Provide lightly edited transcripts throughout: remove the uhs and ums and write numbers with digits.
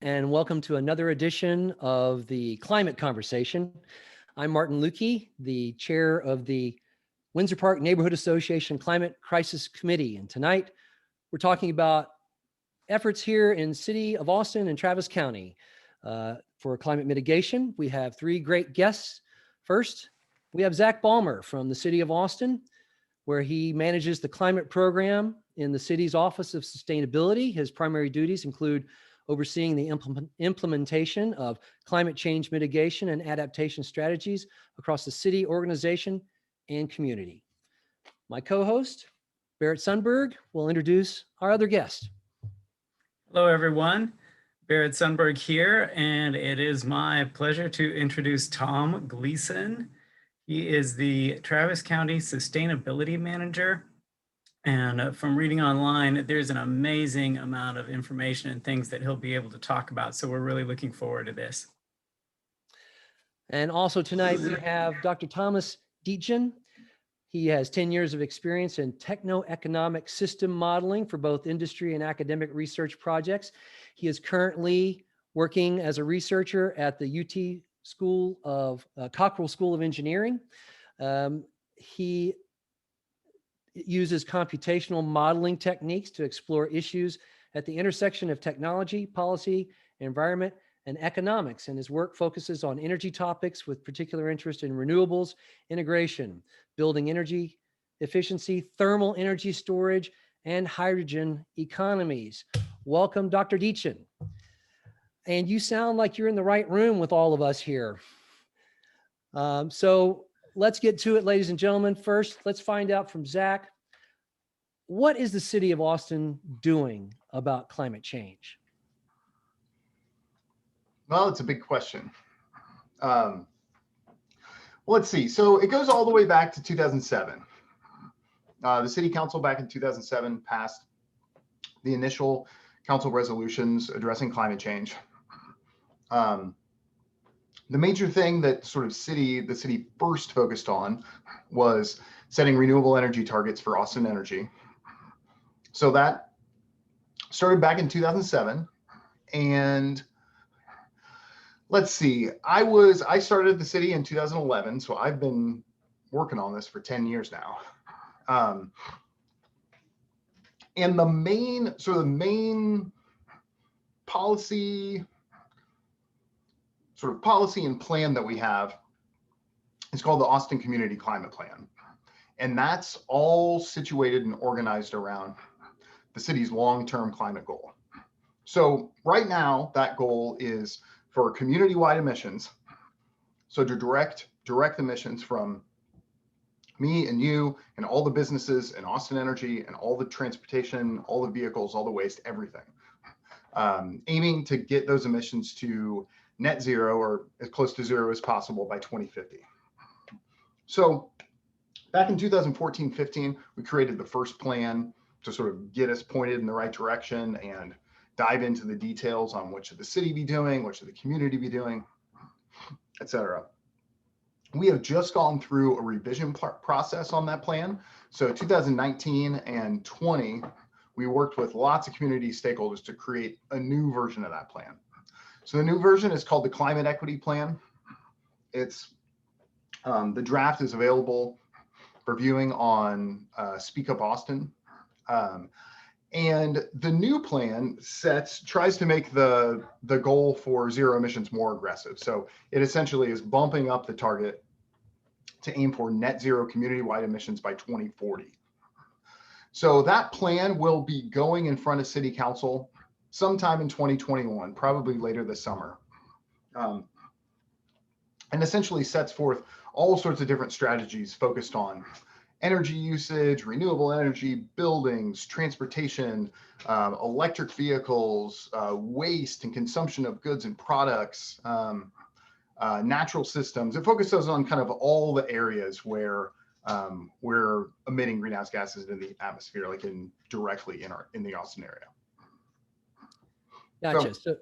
and welcome to another edition of the Climate Conversation. I'm Martin Luecke, the chair of the Windsor Park Neighborhood Association Climate Crisis Committee. And tonight we're talking about efforts here in City of Austin and Travis County for climate mitigation. We have three great guests. First, we have Zach Baumer from the City of Austin, where he manages the climate program in the city's Office of Sustainability. His primary duties include overseeing the implementation of climate change mitigation and adaptation strategies across the city, organization, and community. My co-host, Barrett Sundberg, will introduce our other guest. Hello, everyone. Barrett Sundberg here, and it is my pleasure to introduce Tom Gleason. He is the Travis County Sustainability Manager. And from reading online, there's an amazing amount of information and things that he'll be able to talk about. So we're really looking forward to this. And also tonight we have Dr. Thomas Deetjen. He has 10 years of experience in techno-economic system modeling for both industry and academic research projects. He is currently working as a researcher at the UT School of Cockrell School of Engineering. He uses computational modeling techniques to explore issues at the intersection of technology, policy, environment, and economics. And his work focuses on energy topics with particular interest in renewables, integration, building energy efficiency, thermal energy storage, and hydrogen economies. Welcome, Dr. Deetjen. And you sound like you're in the right room with all of us here. So let's get to it, ladies and gentlemen. First, let's find out from Zach, what is the City of Austin doing about climate change? Well, it's a big question. Let's see. So it goes all the way back to 2007. The City Council back in 2007 passed the initial council resolutions addressing climate change. The major thing that the city first focused on was setting renewable energy targets for Austin Energy. So that started back in 2007. And let's see, I started the city in 2011. So I've been working on this for 10 years now. And the main policy and plan that we have is called the Austin Community Climate Plan. And that's all situated and organized around the city's long-term climate goal. So right now, that goal is for community-wide emissions. So to direct emissions from me and you and all the businesses and Austin Energy and all the transportation, all the vehicles, all the waste, everything. Aiming to get those emissions to net zero or as close to zero as possible by 2050. So back in 2014-15, we created the first plan to sort of get us pointed in the right direction and dive into the details on what should the city be doing, what should the community be doing, et cetera. We have just gone through a revision process on that plan. So 2019 and 20, we worked with lots of community stakeholders to create a new version of that plan. So the new version is called the Climate Equity Plan. It's the draft is available for viewing on Speak Up Austin. And the new plan tries to make the goal for zero emissions more aggressive. So it essentially is bumping up the target to aim for net zero community-wide emissions by 2040. So that plan will be going in front of City Council sometime in 2021, probably later this summer. And essentially sets forth all sorts of different strategies focused on energy usage, renewable energy, buildings, transportation, electric vehicles, waste and consumption of goods and products, natural systems. It focuses on kind of all the areas where we're emitting greenhouse gases into the atmosphere, like directly in the Austin area. Gotcha. So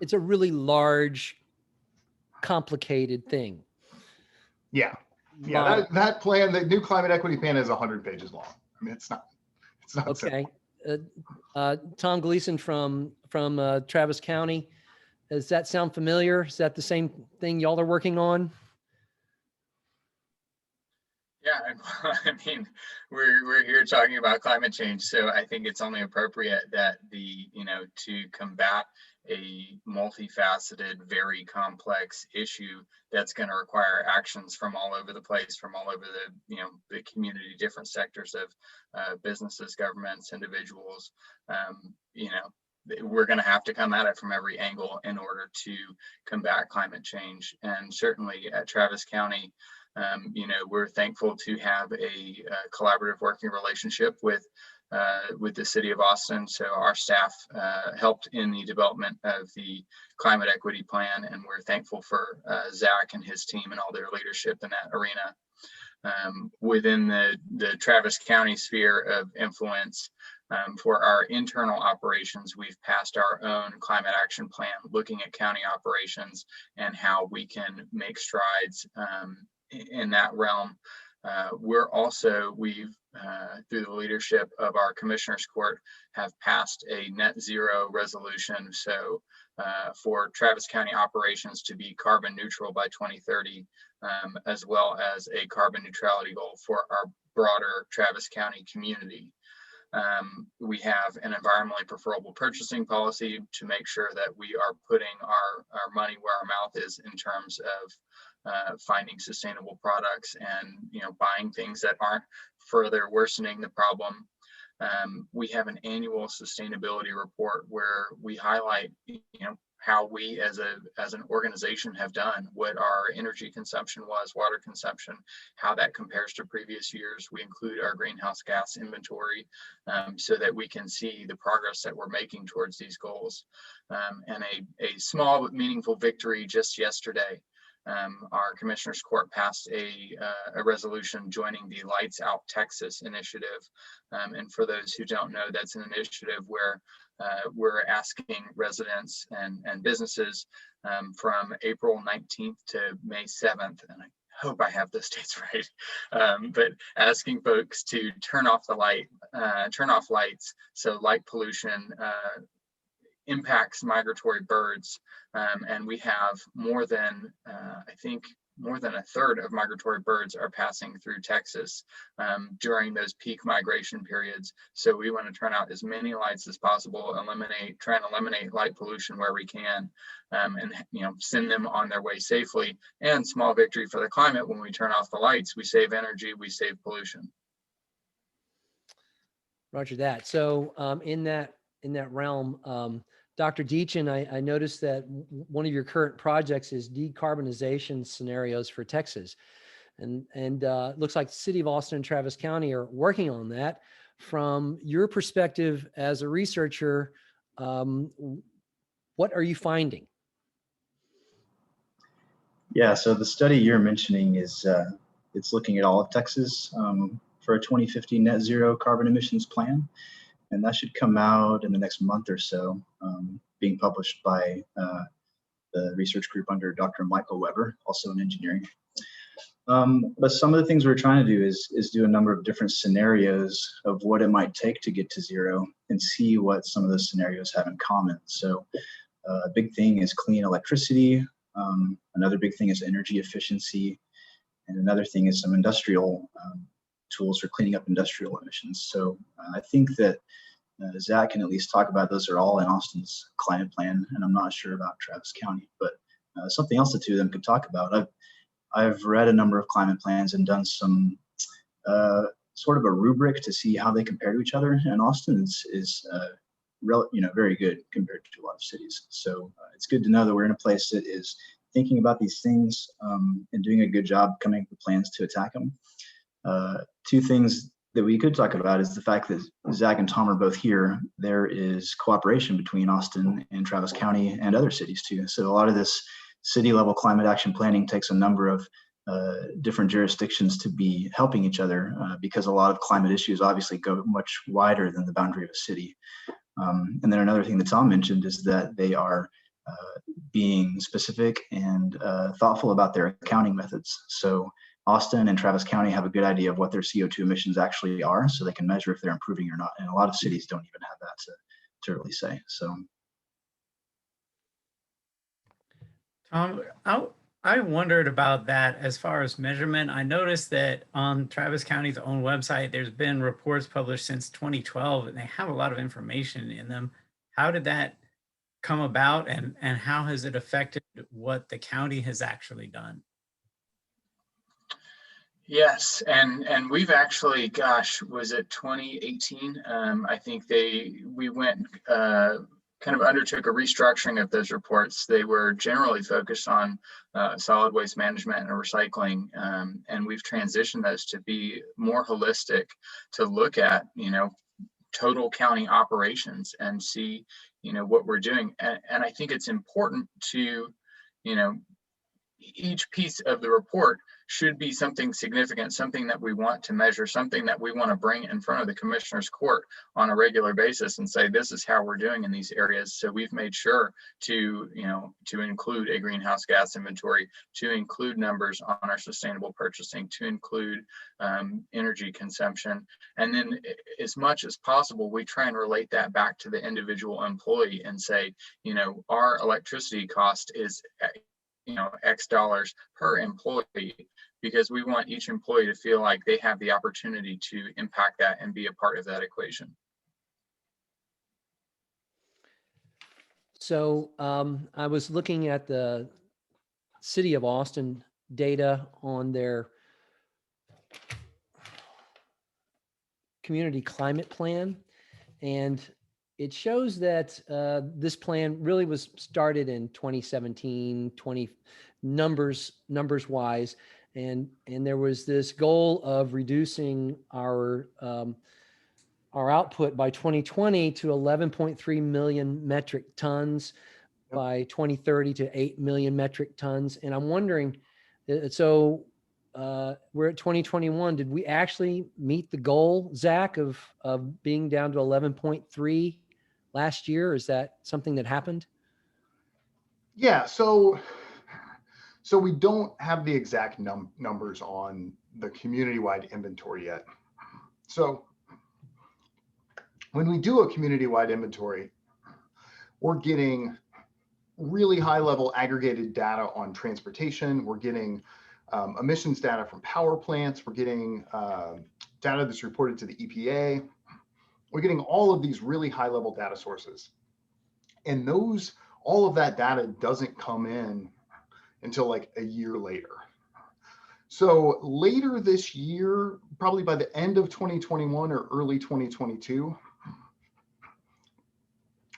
it's a really large, complicated thing. Yeah. Yeah, that plan, the new climate equity plan is 100 pages long. I mean, it's not okay. Tom Gleason from Travis County. Does that sound familiar? Is that the same thing y'all are working on? Yeah, I mean, we're here talking about climate change, so I think it's only appropriate that to combat a multifaceted, very complex issue that's going to require actions from all over the place, from all over the community, different sectors of businesses, governments, individuals. We're going to have to come at it from every angle in order to combat climate change. And certainly at Travis County, we're thankful to have a collaborative working relationship with the city of Austin. So our staff helped in the development of the climate equity plan, and we're thankful for Zach and his team and all their leadership in that arena. Within the Travis County sphere of influence, for our internal operations, we've passed our own climate action plan looking at county operations and how we can make strides in that realm. We've through the leadership of our commissioners court, have passed a net zero resolution. So for Travis County operations to be carbon neutral by 2030, as well as a carbon neutrality goal for our broader Travis County community. We have an environmentally preferable purchasing policy to make sure that we are putting our money where our mouth is in terms of finding sustainable products and buying things that aren't further worsening the problem. We have an annual sustainability report where we highlight how we as an organization have done, what our energy consumption was, water consumption, how that compares to previous years. We include our greenhouse gas inventory so that we can see the progress that we're making towards these goals. And a small but meaningful victory just yesterday. Our Commissioners Court passed a resolution joining the Lights Out Texas initiative. And for those who don't know, that's an initiative where we're asking residents and businesses from April 19th to May 7th, and I hope I have those dates right, but asking folks to turn off lights, so light pollution impacts migratory birds, and we have more than more than a third of migratory birds are passing through Texas during those peak migration periods. So we want to turn out as many lights as possible, try and eliminate light pollution where we can, and send them on their way safely. And small victory for the climate: when we turn off the lights, we save energy, we save pollution. Roger that. So in that realm, Dr. Deetjen, I noticed that one of your current projects is decarbonization scenarios for Texas. And it looks like the city of Austin and Travis County are working on that. From your perspective as a researcher, what are you finding? Yeah, so the study you're mentioning is it's looking at all of Texas for a 2050 net zero carbon emissions plan. And that should come out in the next month or so, being published by the research group under Dr. Michael Weber, also in engineering. But some of the things we're trying to do is do a number of different scenarios of what it might take to get to zero and see what some of those scenarios have in common. So a big thing is clean electricity. Another big thing is energy efficiency. And another thing is some industrial tools for cleaning up industrial emissions. So I think that Zach can at least talk about those are all in Austin's climate plan, and I'm not sure about Travis County, but something else the two of them could talk about. I've read a number of climate plans and done some sort of a rubric to see how they compare to each other, and Austin is very good compared to a lot of cities. So it's good to know that we're in a place that is thinking about these things and doing a good job coming up with plans to attack them. Two things that we could talk about is the fact that Zach and Tom are both here. There is cooperation between Austin and Travis County and other cities too. So a lot of this city level climate action planning takes a number of different jurisdictions to be helping each other because a lot of climate issues obviously go much wider than the boundary of a city. And then another thing that Tom mentioned is that they are being specific and thoughtful about their accounting methods. So Austin and Travis County have a good idea of what their CO2 emissions actually are, so they can measure if they're improving or not. And a lot of cities don't even have that to really say. So, Tom, I wondered about that as far as measurement. I noticed that on Travis County's own website, there's been reports published since 2012, and they have a lot of information in them. How did that come about, and how has it affected what the county has actually done? Yes, and we've actually, gosh, was it 2018? I think we went kind of undertook a restructuring of those reports. They were generally focused on solid waste management and recycling, and we've transitioned those to be more holistic, to look at, total county operations and see, what we're doing. And I think it's important to, each piece of the report should be something significant, something that we want to measure, something that we want to bring in front of the commissioner's court on a regular basis and say, this is how we're doing in these areas. So we've made sure to, to include a greenhouse gas inventory, to include numbers on our sustainable purchasing, to include energy consumption. And then as much as possible, we try and relate that back to the individual employee and say, our electricity cost is X dollars per employee, because we want each employee to feel like they have the opportunity to impact that and be a part of that equation. So I was looking at the City of Austin data on their community climate plan, and it shows that this plan really was started in 2017, numbers wise, and there was this goal of reducing our output by 2020 to 11.3 million metric tons, by 2030 to 8 million metric tons. And I'm wondering, so we're at 2021. Did we actually meet the goal, Zach, of being down to 11.3 last year? Is that something that happened? Yeah, so we don't have the exact numbers on the community-wide inventory yet. So when we do a community-wide inventory, we're getting really high-level aggregated data on transportation. We're getting emissions data from power plants. We're getting data that's reported to the EPA. We're getting all of these really high-level data sources. And all of that data doesn't come in until like a year later. So later this year, probably by the end of 2021 or early 2022,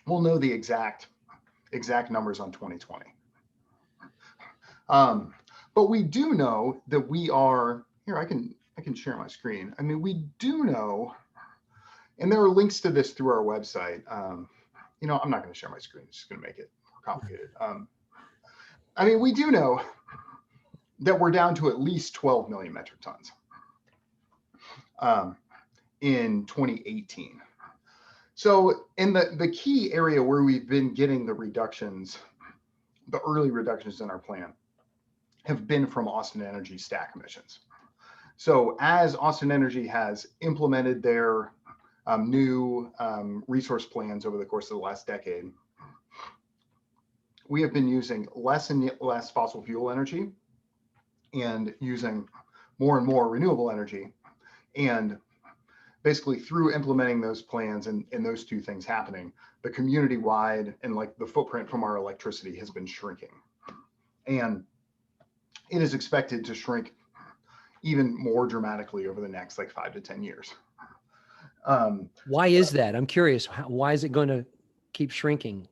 we'll know the exact numbers on 2020. But we do know that we are, here, I can share my screen. I mean, we do know, and there are links to this through our website. I'm not going to share my screen. It's just going to make it more complicated. I mean, we do know that we're down to at least 12 million metric tons in 2018. So in the key area where we've been getting the reductions, the early reductions in our plan, have been from Austin Energy stack emissions. So as Austin Energy has implemented their new resource plans over the course of the last decade, we have been using less and less fossil fuel energy and using more and more renewable energy. And basically through implementing those plans and those two things happening, the community-wide and like the footprint from our electricity has been shrinking. And it is expected to shrink even more dramatically over the next like 5 to 10 years. Why is that? I'm curious. Why is it going to keep shrinking?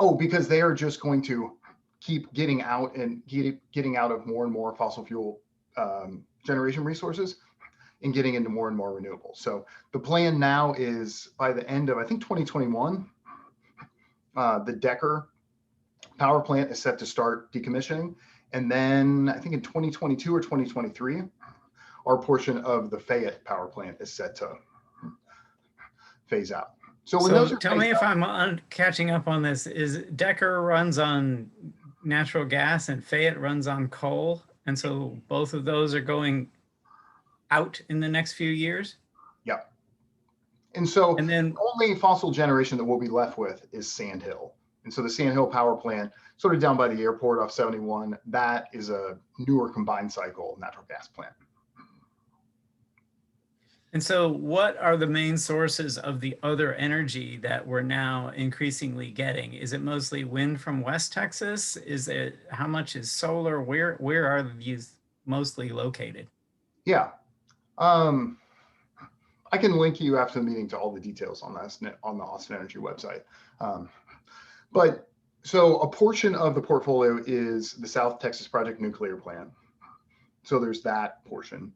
Oh, because they are just going to keep getting out and getting out of more and more fossil fuel generation resources and getting into more and more renewables. So the plan now is by the end of, I think, 2021, the Decker power plant is set to start decommissioning. And then I think in 2022 or 2023, our portion of the Fayette power plant is set to phase out. So when those are tell me if I'm catching up on this. Is Decker runs on natural gas and Fayette runs on coal? And so both of those are going out in the next few years? Yeah. And so And then, the only fossil generation that we'll be left with is Sand Hill. And so the Sand Hill power plant, sort of down by the airport off 71, that is a newer combined cycle natural gas plant. and so what are the main sources of the other energy that we're now increasingly getting? Is it mostly wind from West Texas? Is it, how much is solar? Where are these mostly located? Yeah. I can link you after the meeting to all the details on this on the Austin Energy website. But so a portion of the portfolio is the South Texas Project nuclear plant. So there's that portion.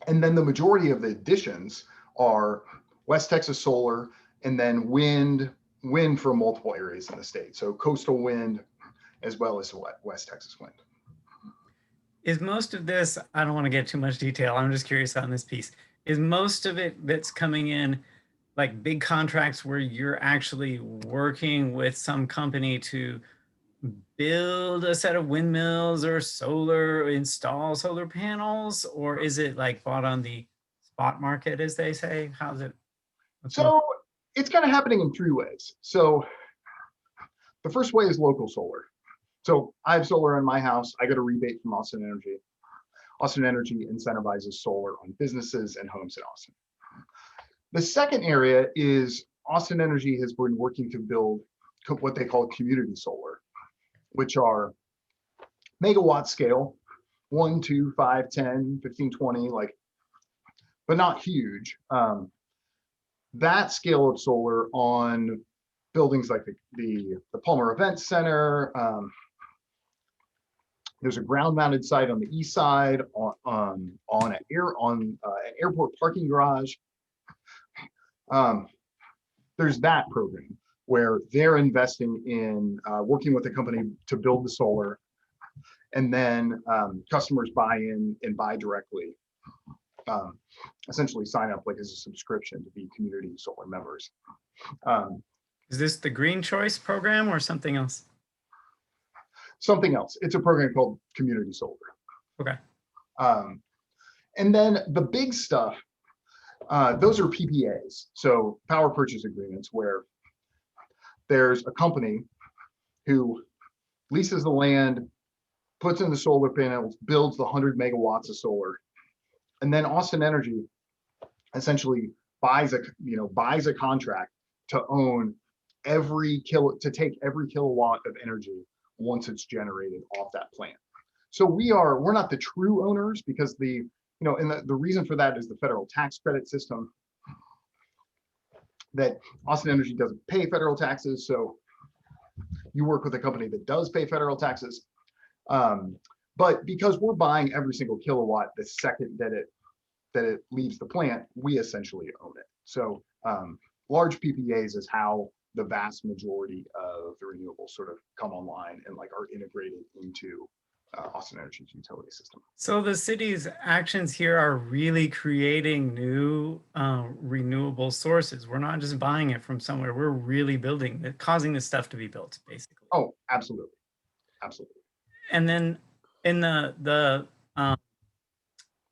And then the majority of the additions are West Texas solar and then wind from multiple areas in the state. So coastal wind as well as West Texas wind. Is most of this, I don't want to get too much detail, I'm just curious on this piece. Is most of it that's coming in like big contracts where you're actually working with some company to build a set of windmills or solar, install solar panels, or is it like bought on the spot market, as they say? How's it? So it's kind of happening in three ways. So the first way is local solar. So I have solar in my house. I get a rebate from Austin Energy. Austin Energy incentivizes solar on businesses and homes in Austin. The second area is Austin Energy has been working to build what they call community solar, which are megawatt scale, 1, 2, 5, 10, 15, 20, like, but not huge. That scale of solar on buildings like the Baumer Event Center. There's a ground-mounted site on the east side on an airport parking garage. There's that program where they're investing in working with a company to build the solar, and then customers buy in and buy directly. Essentially sign up like as a subscription to be community solar members. Is this the Green Choice program or something else? Something else. It's a program called Community Solar. Okay. And then the big stuff, those are PPAs. So power purchase agreements where there's a company who leases the land, puts in the solar panels, builds the 100 megawatts of solar. And then Austin Energy essentially buys a contract to own to take every kilowatt of energy once it's generated off that plant. So we're not the true owners because and the reason for that is the federal tax credit system, that Austin Energy doesn't pay federal taxes. So you work with a company that does pay federal taxes. But because we're buying every single kilowatt the second that it leaves the plant, we essentially own it. So large PPAs is how the vast majority of the renewables sort of come online and like are integrated into Austin Energy's utility system. So the city's actions here are really creating new renewable sources. We're not just buying it from somewhere, we're really building it, causing this stuff to be built, basically. Oh, absolutely. Absolutely. And then in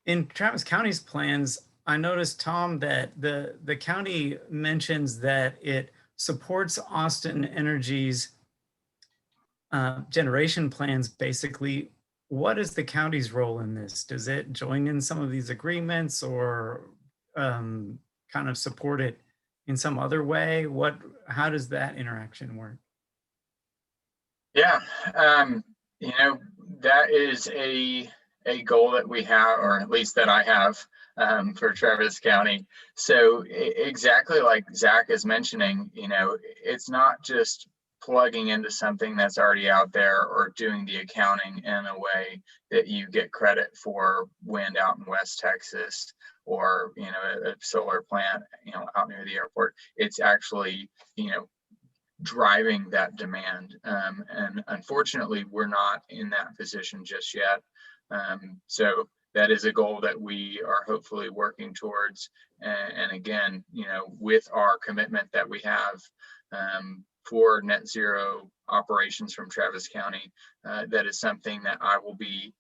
in Travis County's plans, I noticed, Tom, that the county mentions that it supports Austin Energy's generation plans. Basically, what is the county's role in this? Does it join in some of these agreements or kind of support it in some other way? How does that interaction work? Yeah, that is a goal that we have, or at least that I have for Travis County. So exactly like Zach is mentioning, it's not just plugging into something that's already out there or doing the accounting in a way that you get credit for wind out in West Texas or, a solar plant, out near the airport. It's actually, driving that demand. And unfortunately, we're not in that position just yet. So that is a goal that we are hopefully working towards. And again, with our commitment that we have for net zero operations from Travis County, that is something that I will be,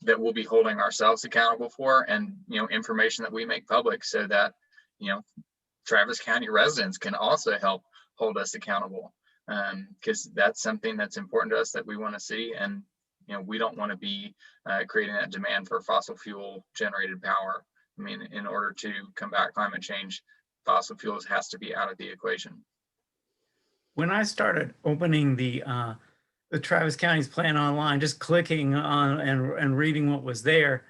that we'll be holding ourselves accountable for, and, information that we make public so that, Travis County residents can also help hold us accountable. Because that's something that's important to us that we want to see. And, we don't want to be creating that demand for fossil fuel generated power. I mean, in order to combat climate change, fossil fuels has to be out of the equation. When I started opening the Travis County's plan online, just clicking on and reading what was there,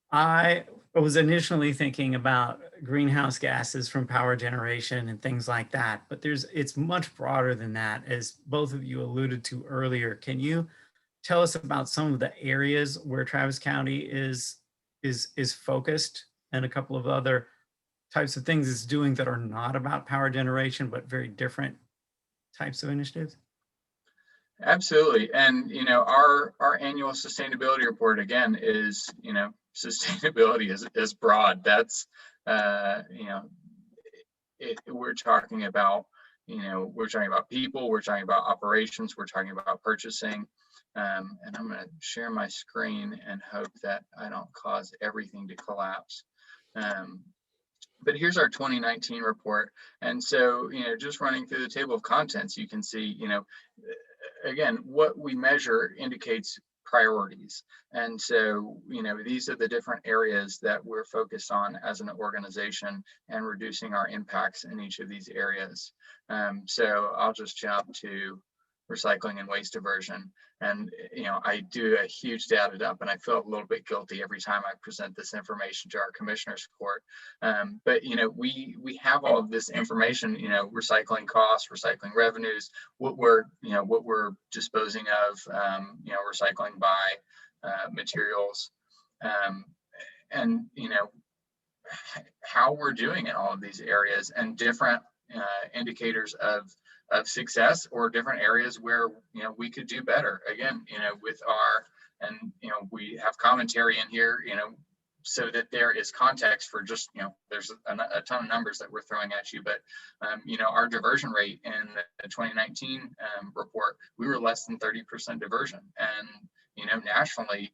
I was initially thinking about greenhouse gases from power generation and things like that, but it's much broader than that, as both of you alluded to earlier. Can you tell us about some of the areas where Travis County is focused, and a couple of other types of things it's doing that are not about power generation, but very different types of initiatives? Absolutely. And, our annual sustainability report, again, is, sustainability is broad. That's, we're talking about, we're talking about people, we're talking about operations, we're talking about purchasing. And I'm going to share my screen and hope that I don't cause everything to collapse. But here's our 2019 report. And so, just running through the table of contents, you can see, again, what we measure indicates priorities. And so, these are the different areas that we're focused on as an organization and reducing our impacts in each of these areas. So I'll just jump to recycling and waste diversion. And, I do a huge data dump, and I feel a little bit guilty every time I present this information to our commissioners court. But, we have all of this information, recycling costs, recycling revenues, what we're disposing of, recycling by materials, and, how we're doing in all of these areas, and different indicators of success, or different areas where we could do better. Again, with we have commentary in here, so that there is context for just, there's a ton of numbers that we're throwing at you, but our diversion rate in the 2019 report, we were less than 30% diversion, and nationally,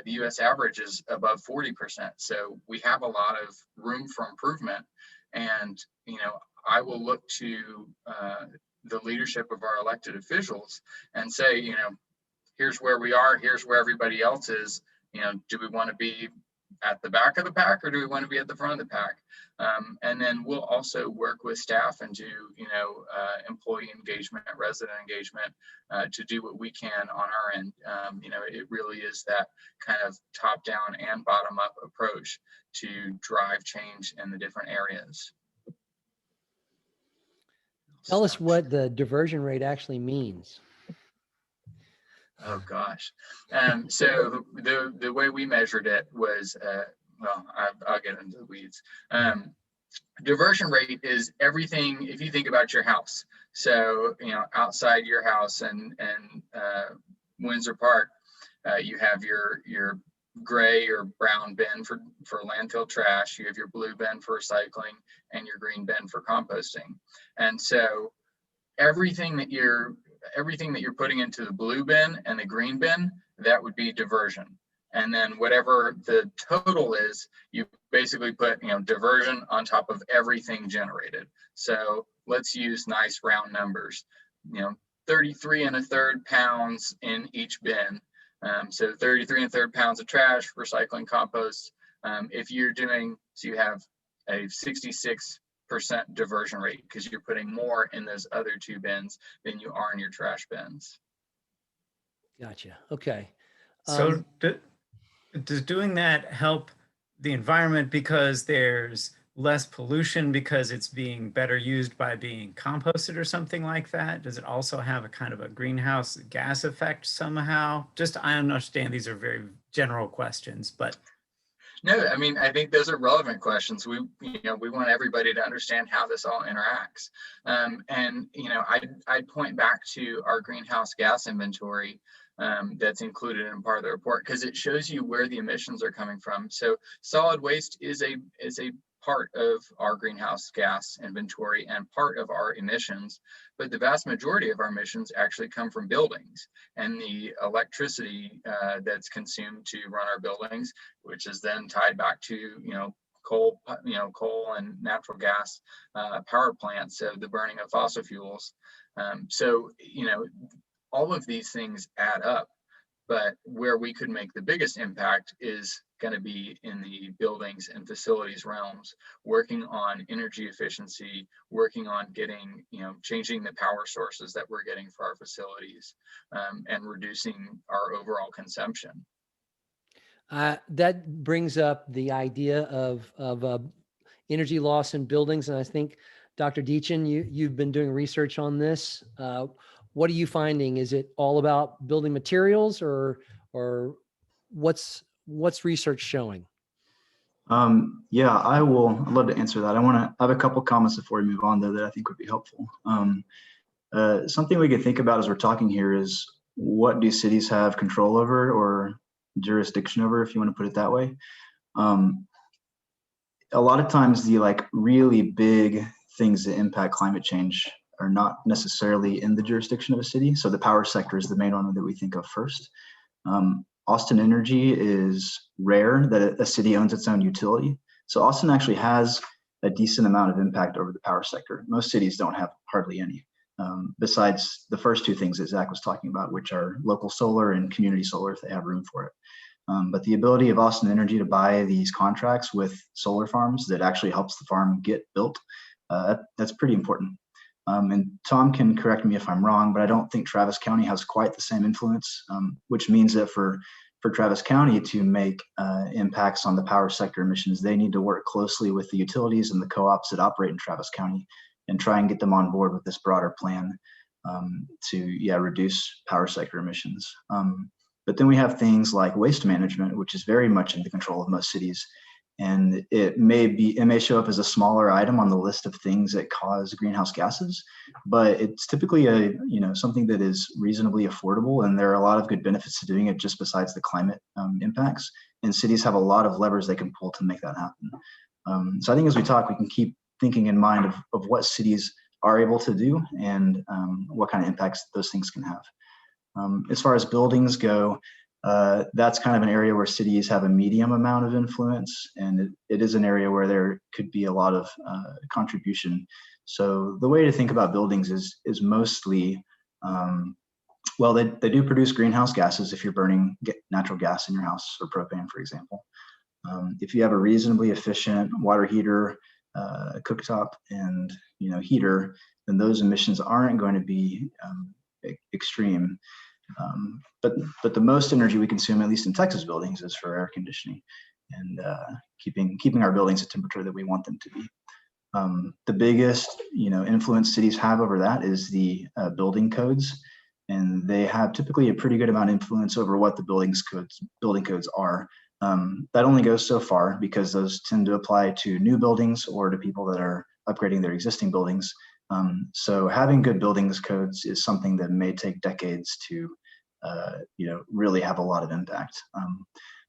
the U.S. average is above 40%. So we have a lot of room for improvement, and I will look to the leadership of our elected officials and say, here's where we are, here's where everybody else is. Do we want to be at the back of the pack, or do we want to be at the front of the pack? And then we'll also work with staff and do, employee engagement, resident engagement, to do what we can on our end. It really is that kind of top down and bottom up approach to drive change in the different areas. Tell us what the diversion rate actually means. Oh gosh. So the way we measured it was, I'll get into the weeds. Diversion rate is everything, if you think about your house. So, outside your house and Windsor Park, you have your gray or brown bin for landfill trash, you have your blue bin for recycling, and your green bin for composting. And so everything that you're putting into the blue bin and the green bin, that would be diversion. And then whatever the total is, you basically put diversion on top of everything generated. So let's use nice round numbers, 33 1/3 pounds in each bin. So 33 1/3 pounds of trash, recycling, compost. If you're doing, so you have a 66% diversion rate, because you're putting more in those other two bins than you are in your trash bins. Gotcha. Okay. So does doing that help the environment because there's less pollution, because it's being better used by being composted or something like that? Does it also have a kind of a greenhouse gas effect somehow? Just, I understand these are very general questions, but. No, I mean, I think those are relevant questions. We want everybody to understand how this all interacts. And, I'd point back to our greenhouse gas inventory that's included in part of the report, because it shows you where the emissions are coming from. So solid waste is a part of our greenhouse gas inventory and part of our emissions, but the vast majority of our emissions actually come from buildings and the electricity that's consumed to run our buildings, which is then tied back to coal and natural gas power plants, so the burning of fossil fuels. So all of these things add up, but where we could make the biggest impact is going to be in the buildings and facilities realms, working on energy efficiency, working on getting, changing the power sources that we're getting for our facilities, and reducing our overall consumption. That brings up the idea of energy loss in buildings. And I think, Dr. Deetjen, you've been doing research on this. What are you finding? Is it all about building materials, or what's research showing? Yeah, I'd love to answer that. I have a couple comments before we move on, though, that I think would be helpful. Something we could think about as we're talking here is, what do cities have control over or jurisdiction over, if you want to put it that way? A lot of times the really big things that impact climate change are not necessarily in the jurisdiction of a city. So the power sector is the main one that we think of first. Austin Energy is rare that a city owns its own utility. So Austin actually has a decent amount of impact over the power sector. Most cities don't have hardly any, besides the first two things that Zach was talking about, which are local solar and community solar if they have room for it. But the ability of Austin Energy to buy these contracts with solar farms that actually helps the farm get built, that's pretty important. And Tom can correct me if I'm wrong, but I don't think Travis County has quite the same influence, which means that for Travis County to make impacts on the power sector emissions, they need to work closely with the utilities and the co-ops that operate in Travis County and try and get them on board with this broader plan to reduce power sector emissions. But then we have things like waste management, which is very much in the control of most cities. And it may show up as a smaller item on the list of things that cause greenhouse gases, but it's typically something that is reasonably affordable, and there are a lot of good benefits to doing it just besides the climate impacts. And cities have a lot of levers they can pull to make that happen. So I think as we talk, we can keep thinking in mind of what cities are able to do and what kind of impacts those things can have. As far as buildings go, that's kind of an area where cities have a medium amount of influence, and it is an area where there could be a lot of contribution. So the way to think about buildings is mostly, they do produce greenhouse gases if you're burning natural gas in your house, or propane, for example. If you have a reasonably efficient water heater, cooktop, and heater, then those emissions aren't going to be extreme. But the most energy we consume, at least in Texas buildings, is for air conditioning and keeping our buildings at temperature that we want them to be. The biggest influence cities have over that is the building codes, and they have typically a pretty good amount of influence over what the building codes are. That only goes so far, because those tend to apply to new buildings or to people that are upgrading their existing buildings. So having good buildings codes is something that may take decades to really have a lot of impact.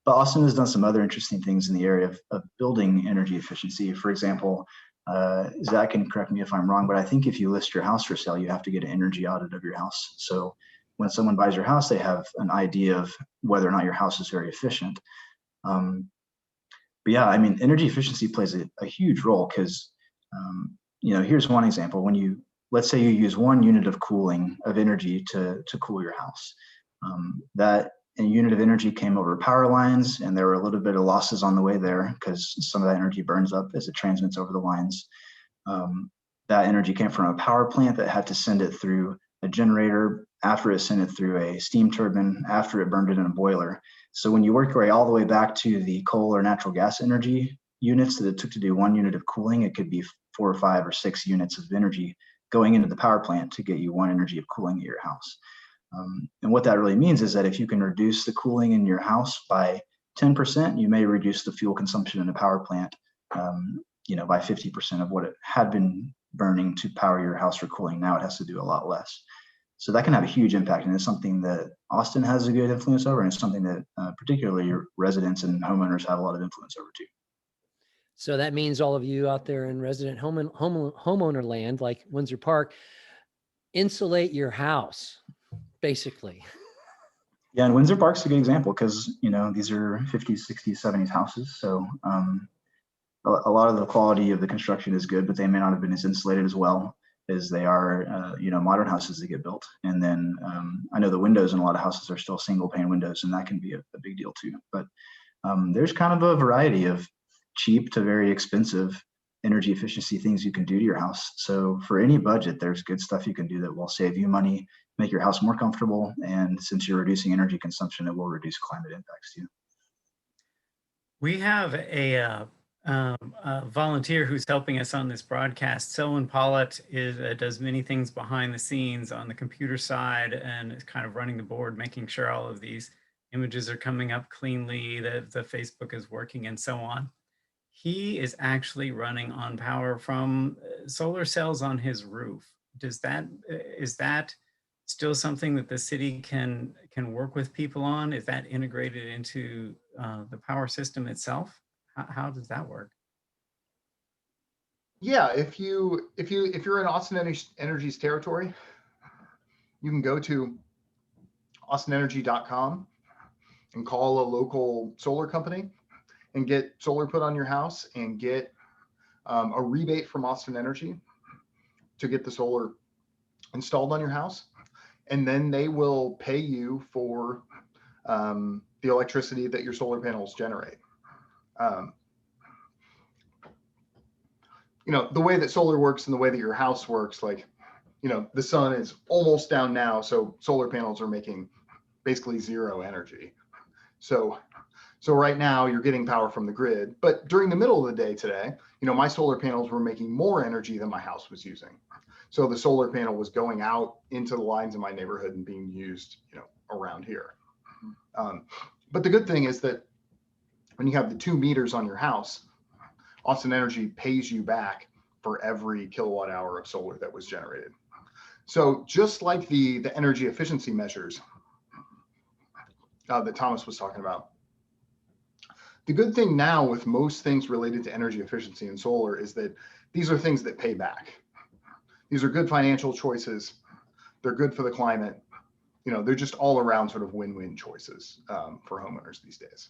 But Austin has done some other interesting things in the area of building energy efficiency. For example, Zach can correct me if I'm wrong, but I think if you list your house for sale, you have to get an energy audit of your house. So when someone buys your house, they have an idea of whether or not your house is very efficient. But yeah, I mean, energy efficiency plays a huge role, because here's one example. Let's say you use 1 unit of cooling of energy to cool your house. That a unit of energy came over power lines, and there were a little bit of losses on the way there because some of that energy burns up as it transmits over the lines. That energy came from a power plant that had to send it through a generator, after it sent it through a steam turbine, after it burned it in a boiler. So when you work your way all the way back to the coal or natural gas energy units that it took to do 1 unit of cooling, it could be 4 or 5 or 6 units of energy going into the power plant to get you 1 energy of cooling at your house. And what that really means is that if you can reduce the cooling in your house by 10%, you may reduce the fuel consumption in a power plant, by 50% of what it had been burning to power your house for cooling. Now it has to do a lot less. So that can have a huge impact, and it's something that Austin has a good influence over, and it's something that particularly your residents and homeowners have a lot of influence over too. So that means all of you out there in resident homeowner land, like Windsor Park, insulate your house, basically. Yeah, and Windsor Park's a good example because, these are 50s, 60s, 70s houses. So a lot of the quality of the construction is good, but they may not have been as insulated as well as they are, modern houses that get built. And then I know the windows in a lot of houses are still single pane windows, and that can be a big deal too. But there's kind of a variety of cheap to very expensive energy efficiency things you can do to your house. So for any budget, there's good stuff you can do that will save you money, make your house more comfortable. And since you're reducing energy consumption, it will reduce climate impacts too. We have a volunteer who's helping us on this broadcast. Selwyn Pollitt does many things behind the scenes on the computer side and is kind of running the board, making sure all of these images are coming up cleanly, that the Facebook is working and so on. He is actually running on power from solar cells on his roof. Is that still something that the city can work with people on? Is that integrated into the power system itself? How does that work? Yeah, if you're in Austin Energy's territory, you can go to austinenergy.com and call a local solar company and get solar put on your house and get a rebate from Austin Energy to get the solar installed on your house. And then they will pay you for the electricity that your solar panels generate. The way that solar works and the way that your house works, the sun is almost down now, so solar panels are making basically zero energy. So right now you're getting power from the grid, but during the middle of the day today, my solar panels were making more energy than my house was using. So the solar panel was going out into the lines in my neighborhood and being used, around here. But the good thing is that when you have the 2 meters on your house, Austin Energy pays you back for every kilowatt hour of solar that was generated. So just like the energy efficiency measures that Thomas was talking about, the good thing now with most things related to energy efficiency and solar is that these are things that pay back. These are good financial choices. They're good for the climate. They're just all around sort of win-win choices for homeowners these days.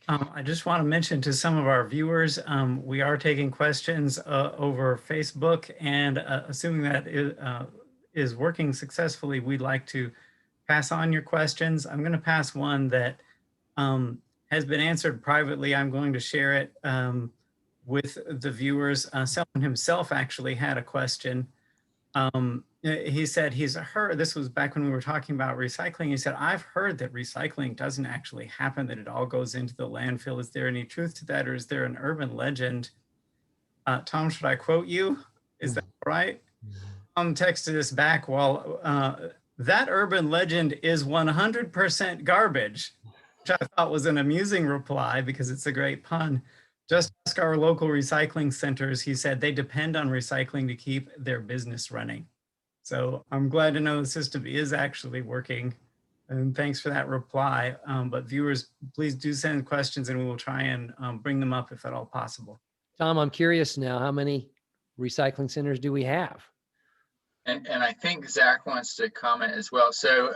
I just want to mention to some of our viewers, we are taking questions over Facebook, and assuming that is working successfully, we'd like to pass on your questions. I'm going to pass one that has been answered privately. I'm going to share it with the viewers. Someone himself actually had a question. He said he's heard, this was back when we were talking about recycling. He said, I've heard that recycling doesn't actually happen, that it all goes into the landfill. Is there any truth to that, or is there an urban legend? Tom, should I quote you? Is that right? Tom texted us back, well, that urban legend is 100% garbage, which I thought was an amusing reply because it's a great pun. Just ask our local recycling centers. He said they depend on recycling to keep their business running. So I'm glad to know the system is actually working. And thanks for that reply. But viewers, please do send questions and we will try and bring them up if at all possible. Tom, I'm curious now, how many recycling centers do we have? And I think Zach wants to comment as well. So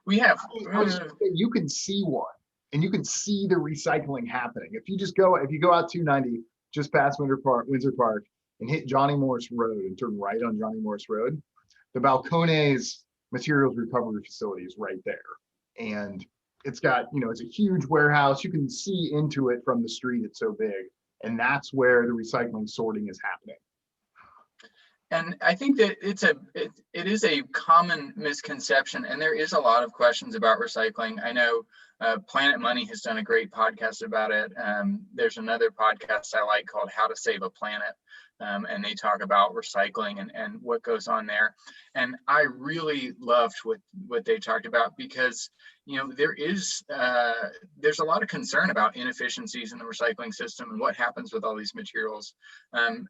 you can see one, and you can see the recycling happening. If you go out 290 just past Windsor Park and hit Johnny Morris Road and turn right on Johnny Morris Road, the Balcones materials recovery facility is right there. And it's got, it's a huge warehouse. You can see into it from the street. It's so big. And that's where the recycling sorting is happening. And I think that it is a common misconception, and there is a lot of questions about recycling. I know Planet Money has done a great podcast about it. There's another podcast I like called How to Save a Planet. and they talk about recycling and what goes on there. And I really loved what they talked about, because there's a lot of concern about inefficiencies in the recycling system and what happens with all these materials. And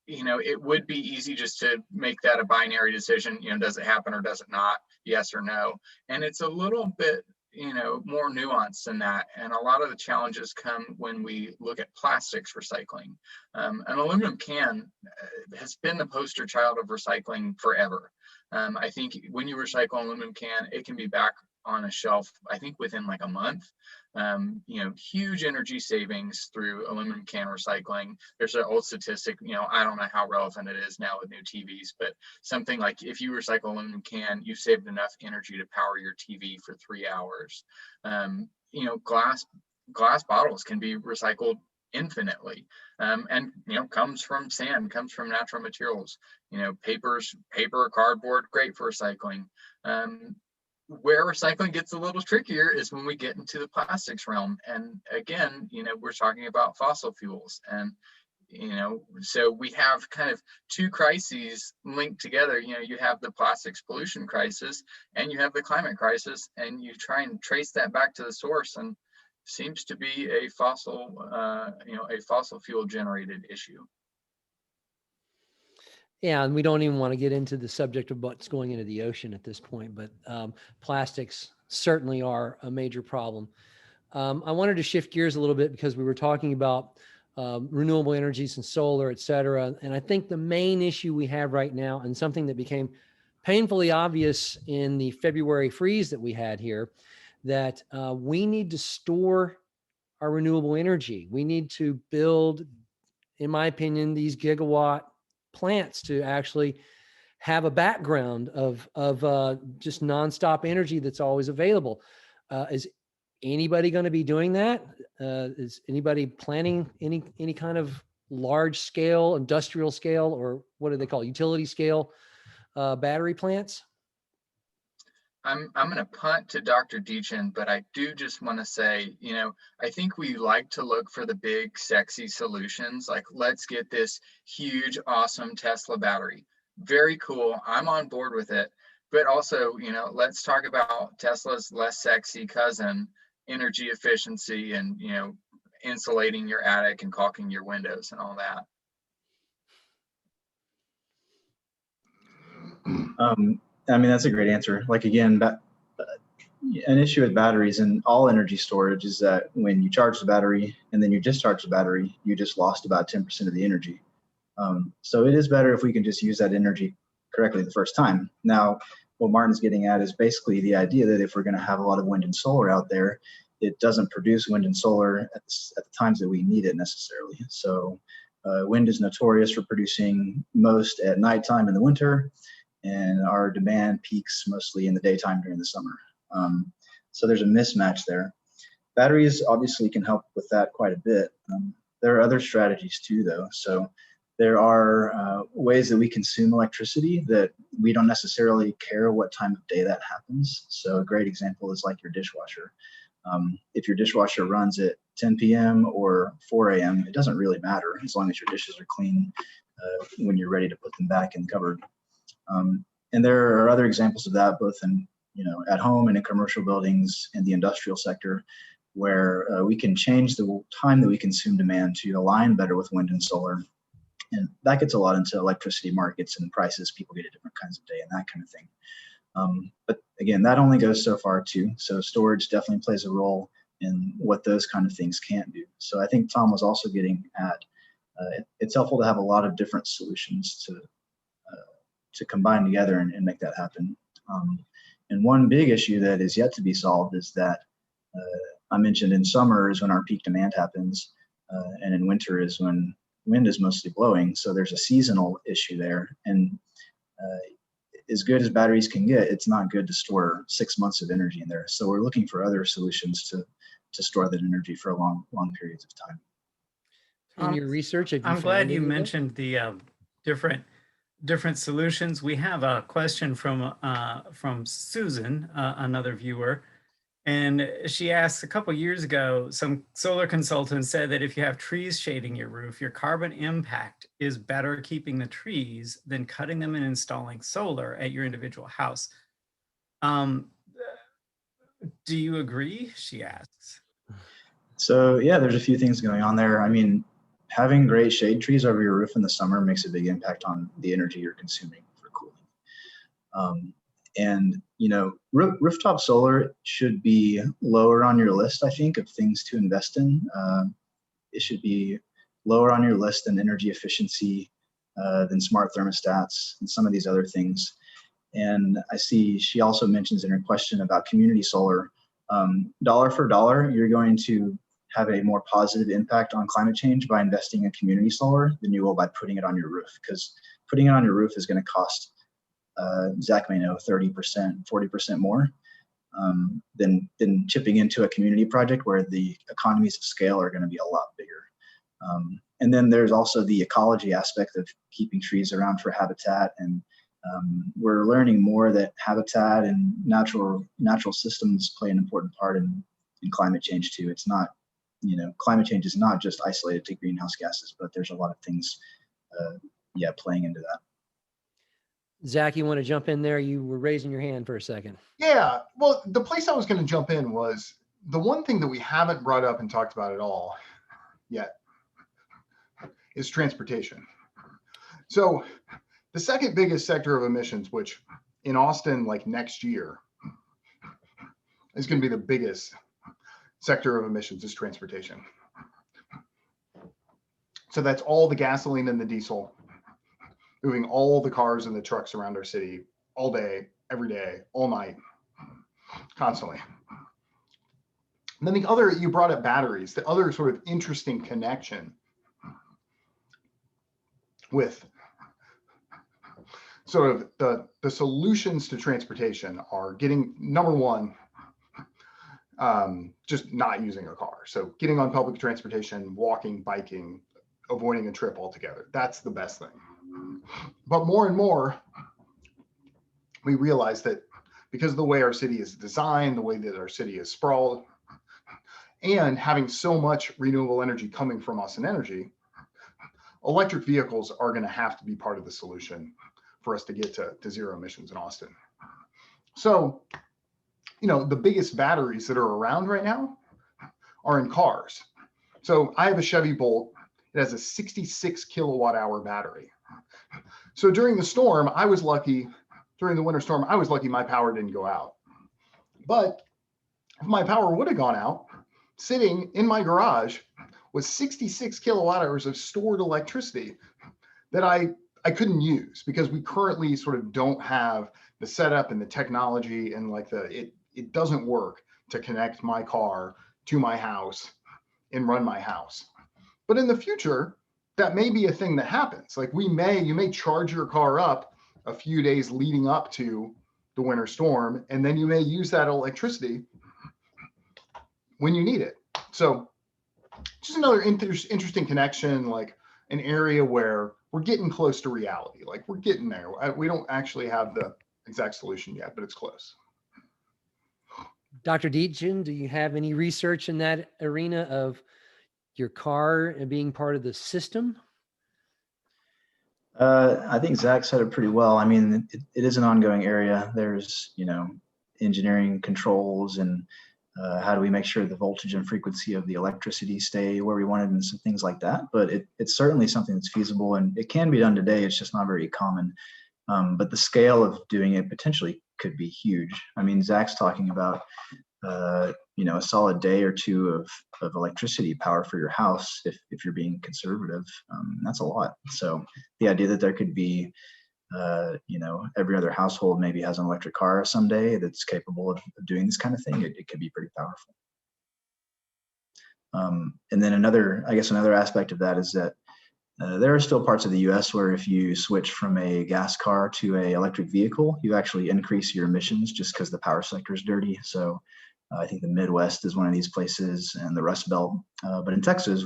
it would be easy just to make that a binary decision. Does it happen or does it not? Yes or no. And it's a little bit, more nuanced than that. And a lot of the challenges come when we look at plastics recycling. An aluminum can has been the poster child of recycling forever. I think when you recycle an aluminum can, it can be back on a shelf, I think within like a month. Huge energy savings through aluminum can recycling. There's an old statistic, I don't know how relevant it is now with new TVs, but something like if you recycle aluminum can, you've saved enough energy to power your TV for 3 hours. Glass bottles can be recycled infinitely, and comes from sand, comes from natural materials. Paper, cardboard, great for recycling. Where recycling gets a little trickier is when we get into the plastics realm. And again, we're talking about fossil fuels. And, so we have kind of two crises linked together. You have the plastics pollution crisis and you have the climate crisis, and you try and trace that back to the source, and seems to be a fossil fuel generated issue. Yeah, and we don't even want to get into the subject of what's going into the ocean at this point, but plastics certainly are a major problem. I wanted to shift gears a little bit because we were talking about renewable energies and solar, et cetera. And I think the main issue we have right now, and something that became painfully obvious in the February freeze that we had here, that we need to store our renewable energy. We need to build, in my opinion, these gigawatt plants to actually have a background of just nonstop energy that's always available. Is anybody going to be doing that? Is anybody planning any kind of large scale, industrial scale, or what do they call utility scale battery plants? I'm going to punt to Dr. Deetjen, but I do just want to say, I think we like to look for the big, sexy solutions. Like, let's get this huge, awesome Tesla battery. Very cool. I'm on board with it. But also, let's talk about Tesla's less sexy cousin, energy efficiency, and, insulating your attic and caulking your windows and all that. That's a great answer. Like, again, an issue with batteries and all energy storage is that when you charge the battery and then you discharge the battery, you just lost about 10% of the energy. So it is better if we can just use that energy correctly the first time. Now, what Martin's getting at is basically the idea that if we're going to have a lot of wind and solar out there, it doesn't produce wind and solar at the times that we need it necessarily. So wind is notorious for producing most at nighttime in the winter, and our demand peaks mostly in the daytime during the summer. So there's a mismatch there. Batteries obviously can help with that quite a bit. There are other strategies too, though. So there are ways that we consume electricity that we don't necessarily care what time of day that happens. So a great example is like your dishwasher. If your dishwasher runs at 10 p.m. or 4 a.m., it doesn't really matter as long as your dishes are clean when you're ready to put them back in the cupboard. And there are other examples of that, both in, at home and in commercial buildings in the industrial sector, where we can change the time that we consume demand to align better with wind and solar. And that gets a lot into electricity markets and prices people get at different kinds of day and that kind of thing. But again, that only goes so far too. So storage definitely plays a role in what those kind of things can't do. So I think Tom was also getting at, it's helpful to have a lot of different solutions to combine together and make that happen. And one big issue that is yet to be solved is that I mentioned in summer is when our peak demand happens, and in winter is when wind is mostly blowing. So there's a seasonal issue there. And as good as batteries can get, it's not good to store 6 months of energy in there. So we're looking for other solutions to store that energy for long periods of time. In your research, I'm glad you mentioned the different solutions. We have a question from Susan, another viewer. And she asked, a couple years ago, some solar consultants said that if you have trees shading your roof, your carbon impact is better keeping the trees than cutting them and installing solar at your individual house. Do you agree? She asks. So yeah, there's a few things going on there. I mean, having great shade trees over your roof in the summer makes a big impact on the energy you're consuming for cooling. And you know, rooftop solar should be lower on your list, I think, of things to invest in. It should be lower on your list than energy efficiency, than smart thermostats, and some of these other things. And I see she also mentions in her question about community solar. Dollar for dollar, you're going to have a more positive impact on climate change by investing in community solar than you will by putting it on your roof, because putting it on your roof is going to cost, Zach may know, 30%, 40% more than chipping into a community project where the economies of scale are going to be a lot bigger. And then there's also the ecology aspect of keeping trees around for habitat. And we're learning more that habitat and natural systems play an important part in climate change too. It's not, you know, climate change is not just isolated to greenhouse gases, but there's a lot of things, playing into that. Zach, you want to jump in there? You were raising your hand for a second. Yeah, well, the place I was going to jump in was the one thing that we haven't brought up and talked about at all yet is transportation. So the second biggest sector of emissions, which in Austin, like next year, is going to be the biggest sector of emissions, is transportation. So that's all the gasoline and the diesel, moving all the cars and the trucks around our city all day, every day, all night, constantly. And then the other, you brought up batteries, the other sort of interesting connection with sort of the solutions to transportation are getting, number one, just not using a car. So getting on public transportation, walking, biking, avoiding a trip altogether. That's the best thing. But more and more, we realize that because of the way our city is designed, the way that our city is sprawled, and having so much renewable energy coming from Austin Energy, electric vehicles are going to have to be part of the solution for us to get to zero emissions in Austin. So, you know, the biggest batteries that are around right now are in cars. So I have a Chevy Bolt. It has a 66 kilowatt hour battery. So during the storm, I was lucky, during the winter storm, I was lucky my power didn't go out. But if my power would have gone out, sitting in my garage was 66 kilowatt hours of stored electricity that I couldn't use because we currently sort of don't have the setup and the technology and like it doesn't work to connect my car to my house and run my house. But in the future, that may be a thing that happens. Like you may charge your car up a few days leading up to the winter storm, and then you may use that electricity when you need it. So just another interesting connection, like an area where we're getting close to reality. Like we're getting there. We don't actually have the exact solution yet, but it's close. Dr. Deetjen, do you have any research in that arena of your car and being part of the system? I think Zach said it pretty well. I mean, it is an ongoing area. There's, you know, engineering controls and how do we make sure the voltage and frequency of the electricity stay where we wanted and some things like that. But it's certainly something that's feasible and it can be done today. It's just not very common. But the scale of doing it potentially could be huge. I mean, Zach's talking about, you know, a solid day or two of electricity power for your house if you're being conservative. That's a lot. So the idea that there could be, you know, every other household maybe has an electric car someday that's capable of doing this kind of thing, it could be pretty powerful. And then another aspect of that is that there are still parts of the US where if you switch from a gas car to an electric vehicle, you actually increase your emissions just because the power sector is dirty. So I think the Midwest is one of these places and the Rust Belt. But in Texas,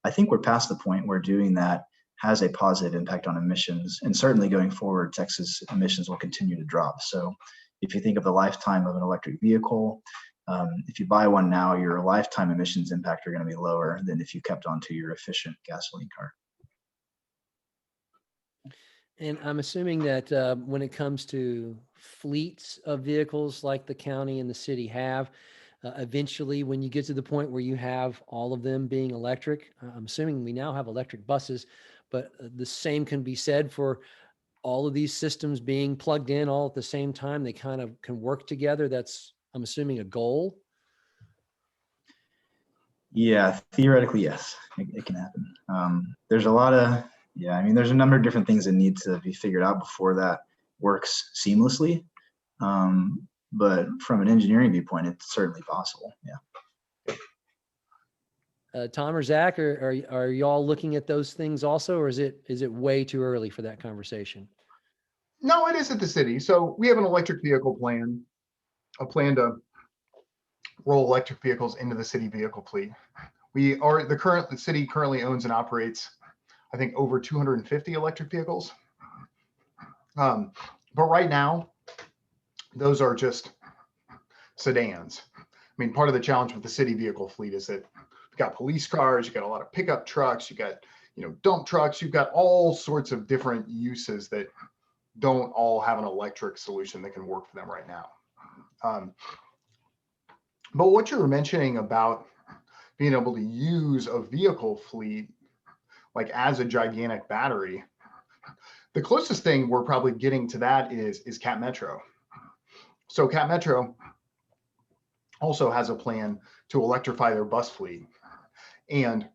I think we're past the point where doing that has a positive impact on emissions. And certainly going forward, Texas emissions will continue to drop. So if you think of the lifetime of an electric vehicle, If you buy one now, your lifetime emissions impact are going to be lower than if you kept onto your efficient gasoline car. And I'm assuming that when it comes to fleets of vehicles like the county and the city have, eventually when you get to the point where you have all of them being electric, I'm assuming we now have electric buses, but the same can be said for all of these systems being plugged in all at the same time. They kind of can work together. That's, I'm assuming, a goal. Yeah, theoretically, yes, it can happen. There's a lot of, yeah, I mean, there's a number of different things that need to be figured out before that works seamlessly. But from an engineering viewpoint, it's certainly possible. Yeah. Tom or Zach, are y'all looking at those things also, or is it way too early for that conversation? No, it is at the city. So we have an electric vehicle plan, a plan to roll electric vehicles into the city vehicle fleet. The city currently owns and operates, I think, over 250 electric vehicles. But right now, those are just sedans. I mean, part of the challenge with the city vehicle fleet is that you've got police cars, you've got a lot of pickup trucks, you've got, dump trucks, you've got all sorts of different uses that don't all have an electric solution that can work for them right now. But what you were mentioning about being able to use a vehicle fleet like as a gigantic battery, the closest thing we're probably getting to that is Cap Metro. So Cap Metro also has a plan to electrify their bus fleet. And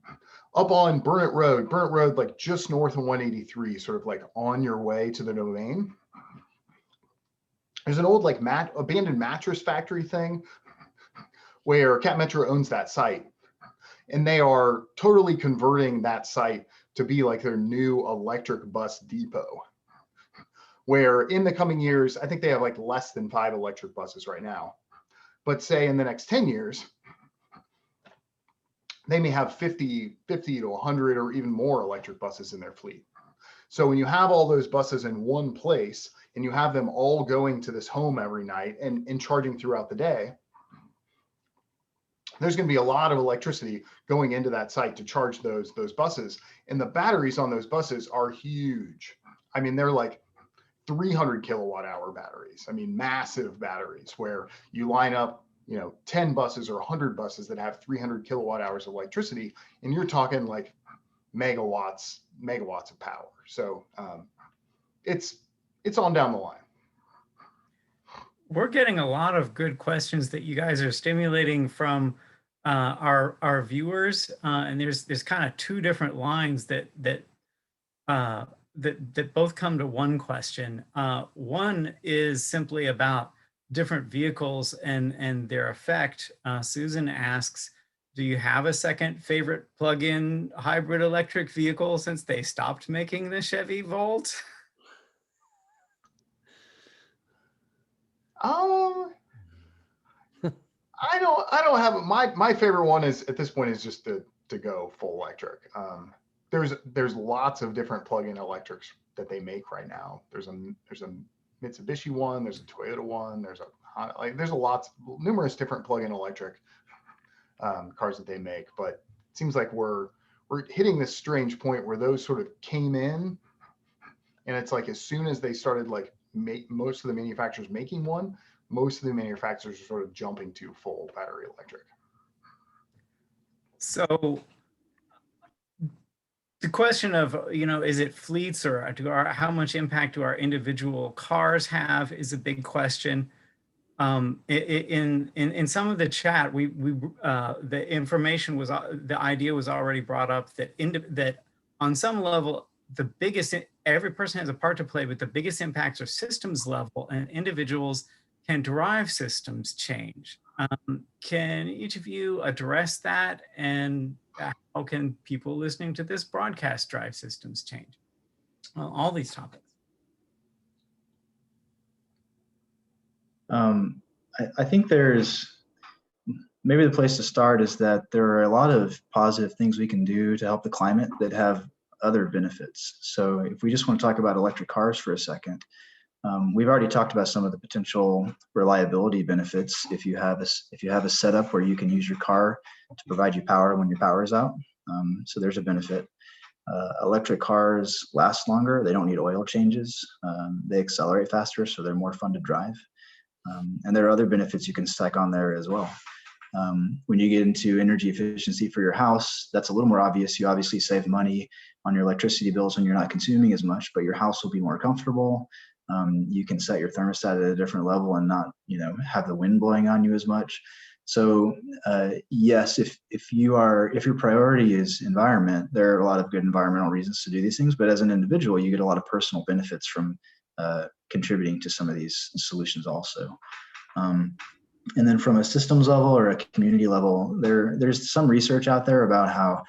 up on Barrett Road, like just north of 183, sort of like on your way to the domain, there's an old like abandoned mattress factory thing where Cap Metro owns that site. And they are totally converting that site to be like their new electric bus depot, where in the coming years, I think they have like less than 5 electric buses right now. But say in the next 10 years, they may have 50 to 100 or even more electric buses in their fleet. So when you have all those buses in one place and you have them all going to this home every night and charging throughout the day, there's going to be a lot of electricity going into that site to charge those buses. And the batteries on those buses are huge. I mean, they're like 300 kilowatt hour batteries. I mean, massive batteries where you line up, 10 buses or 100 buses that have 300 kilowatt hours of electricity, and you're talking like megawatts of power. So it's on down the line. We're getting a lot of good questions that you guys are stimulating from our viewers, and there's kind of 2 different lines that both come to one question. One is simply about different vehicles and their effect. Susan asks, do you have a second favorite plug-in hybrid electric vehicle since they stopped making the Chevy Volt? I don't have my favorite one is at this point is just to go full electric. There's lots of different plug-in electrics that they make right now. There's a Mitsubishi one, there's a Toyota one, there's numerous different plug-in electric cars that they make. But it seems like we're hitting this strange point where those sort of came in, and it's like as soon as they started like most of the manufacturers making one, most of the manufacturers are sort of jumping to full battery electric. So the question of, is it fleets or how much impact do our individual cars have is a big question. In some of the chat, the information was, the idea was already brought up that on some level, every person has a part to play, but the biggest impacts are systems level, and individuals can drive systems change. Can each of you address that, and how can people listening to this broadcast drive systems change? All these topics. I think maybe the place to start is that there are a lot of positive things we can do to help the climate that have other benefits. So if we just want to talk about electric cars for a second, We've already talked about some of the potential reliability benefits if you have a setup where you can use your car to provide you power when your power is out. So there's a benefit. Electric cars last longer. They don't need oil changes. They accelerate faster, so they're more fun to drive. And there are other benefits you can stack on there as well. When you get into energy efficiency for your house, that's a little more obvious. You obviously save money on your electricity bills when you're not consuming as much, but your house will be more comfortable. You can set your thermostat at a different level and not, have the wind blowing on you as much. So yes, if your priority is environment, there are a lot of good environmental reasons to do these things. But as an individual, you get a lot of personal benefits from contributing to some of these solutions also. And then from a systems level or a community level, there's some research out there about how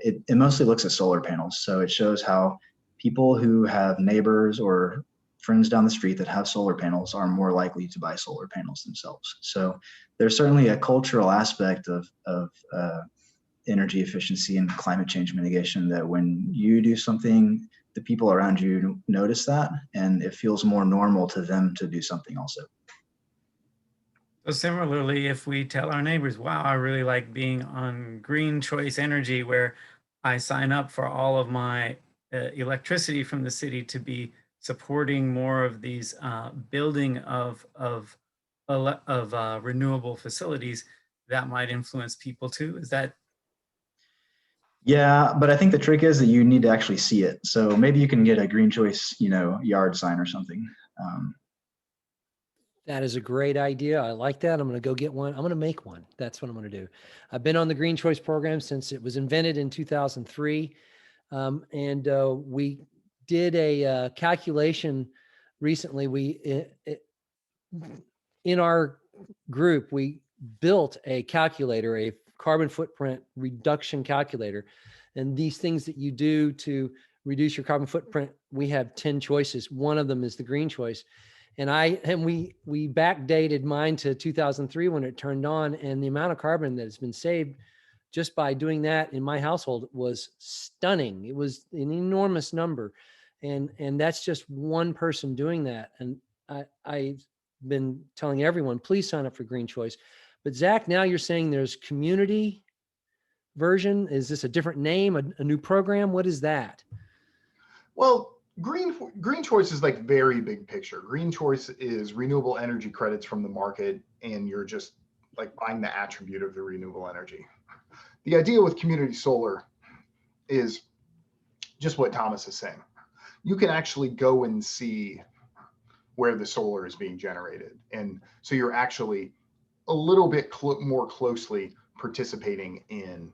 it mostly looks at solar panels. So it shows how people who have neighbors or friends down the street that have solar panels are more likely to buy solar panels themselves. So there's certainly a cultural aspect of energy efficiency and climate change mitigation that when you do something, the people around you notice that, and it feels more normal to them to do something also. So similarly, if we tell our neighbors, wow, I really like being on Green Choice Energy, where I sign up for all of my electricity from the city to be supporting more of these building of renewable facilities, that might influence people too. Is that? Yeah, but I think the trick is that you need to actually see it. So maybe you can get a Green Choice, yard sign or something. That is a great idea. I like that. I'm going to go get one. I'm going to make one. That's what I'm going to do. I've been on the Green Choice program since it was invented in 2003. And we did a calculation recently. In our group, we built a calculator, a carbon footprint reduction calculator. And these things that you do to reduce your carbon footprint, we have 10 choices. One of them is the Green Choice. And we backdated mine to 2003 when it turned on, and the amount of carbon that has been saved just by doing that in my household was stunning. It was an enormous number. And that's just one person doing that. And I've been telling everyone, please sign up for Green Choice. But Zach, now you're saying there's community version. Is this a different name, a new program? What is that? Well, Green Choice is like very big picture. Green Choice is renewable energy credits from the market, and you're just like buying the attribute of the renewable energy. The idea with community solar is just what Thomas is saying. You can actually go and see where the solar is being generated. And so you're actually a little bit more closely participating in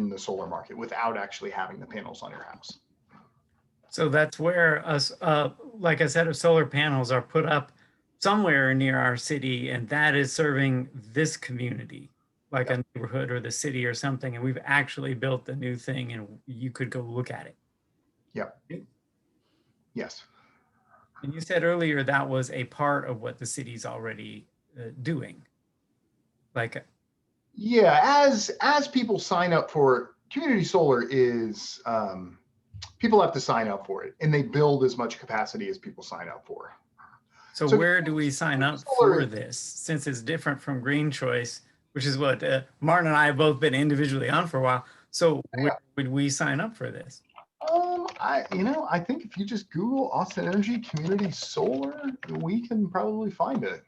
the solar market without actually having the panels on your house. So that's where like a set of solar panels are put up somewhere near our city, and that is serving this community, like a neighborhood or the city or something. And we've actually built the new thing, and you could go look at it. Yep. Yes. And you said earlier that was a part of what the city's already doing. Yeah, as people sign up for community solar is people have to sign up for it, and they build as much capacity as people sign up for. So where do we sign up for this, since it's different from Green Choice, which is what Martin and I have both been individually on for a while. So where would we sign up for this? I think if you just Google Austin Energy Community Solar, we can probably find it.